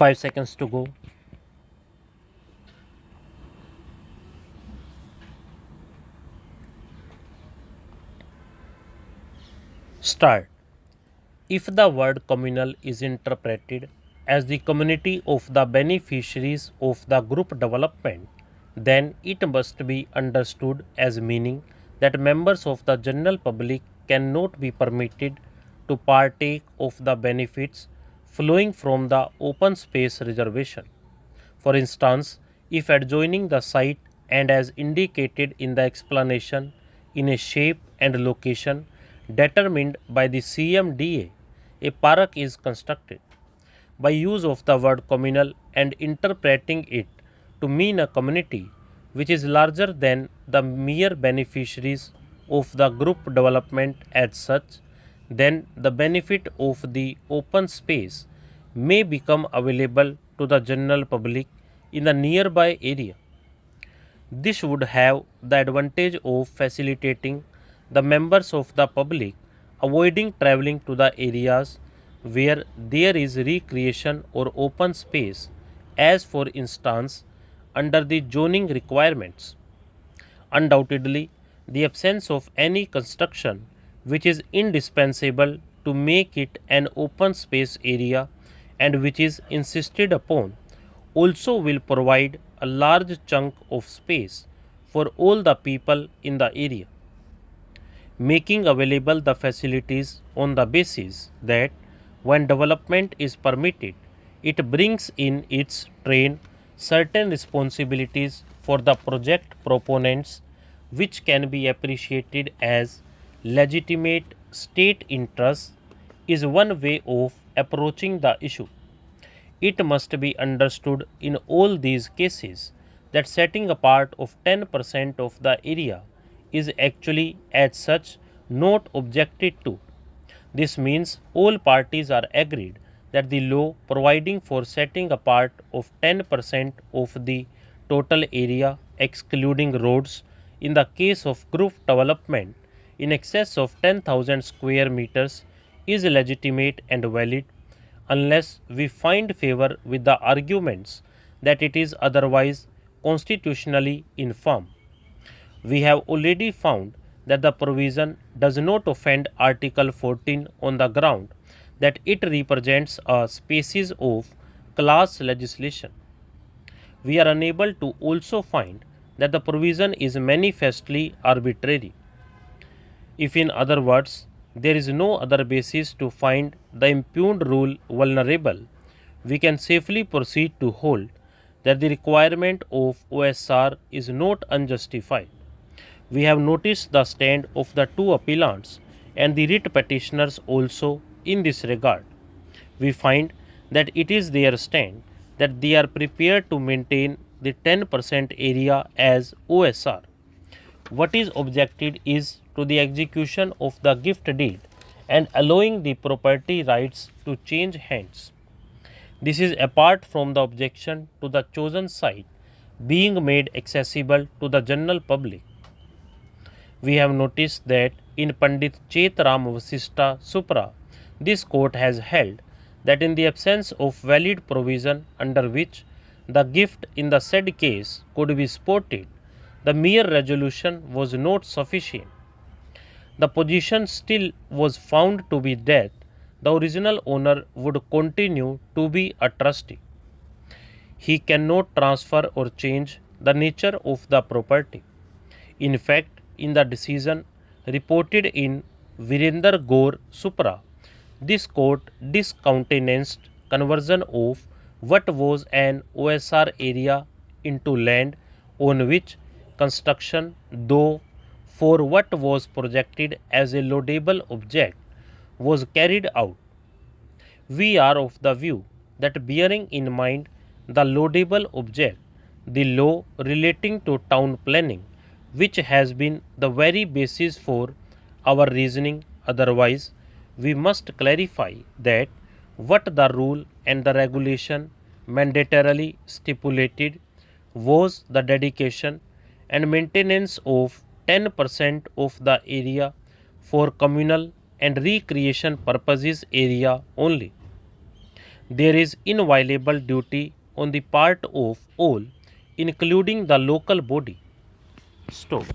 5 seconds to go. Start. If the word communal is interpreted as the community of the beneficiaries of the group development, then it must be understood as meaning that members of the general public cannot be permitted to partake of the benefits flowing from the open space reservation. For instance, if adjoining the site and as indicated in the explanation in a shape and location determined by the CMDA, a park is constructed. By use of the word communal and interpreting it to mean a community which is larger than the mere beneficiaries of the group development as such, then the benefit of the open space may become available to the general public in the nearby area. This would have the advantage of facilitating the members of the public avoiding travelling to the areas where there is recreation or open space, as for instance under the zoning requirements. Undoubtedly, the absence of any construction which is indispensable to make it an open space area and which is insisted upon also will provide a large chunk of space for all the people in the area, making available the facilities on the basis that when development is permitted, it brings in its train certain responsibilities for the project proponents which can be appreciated as legitimate state interests is one way of approaching the issue. It must be understood in all these cases that setting apart of 10% of the area is actually as such not objected to. This means all parties are agreed that the law providing for setting apart of 10% of the total area excluding roads in the case of group development in excess of 10,000 square meters is legitimate and valid unless we find favor with the arguments that it is otherwise constitutionally infirm. We have already found that the provision does not offend Article 14 on the ground that it represents a species of class legislation. We are unable to also find that the provision is manifestly arbitrary. If, in other words, there is no other basis to find the impugned rule vulnerable, we can safely proceed to hold that the requirement of OSR is not unjustified. We have noticed the stand of the two appellants and the writ petitioners also in this regard. We find that it is their stand that they are prepared to maintain the 10% area as OSR. What is objected is to the execution of the gift deed and allowing the property rights to change hands. This is apart from the objection to the chosen site being made accessible to the general public. We have noticed that in Pandit Chetram Vasishta Supra, this court has held that in the absence of valid provision under which the gift in the said case could be sported, the mere resolution was not sufficient. The position still was found to be that the original owner would continue to be a trustee. He cannot transfer or change the nature of the property. In fact, in the decision reported in Virender Gaur Supra, this court discountenanced conversion of what was an OSR area into land on which construction, though for what was projected as a laudable object, was carried out. We are of the view that bearing in mind the laudable object, the law relating to town planning, which has been the very basis for our reasoning, otherwise, we must clarify that what the rule and the regulation mandatorily stipulated was the dedication and maintenance of 10% of the area for communal and recreation purposes area only. There is inviolable duty on the part of all, including the local body. Stop.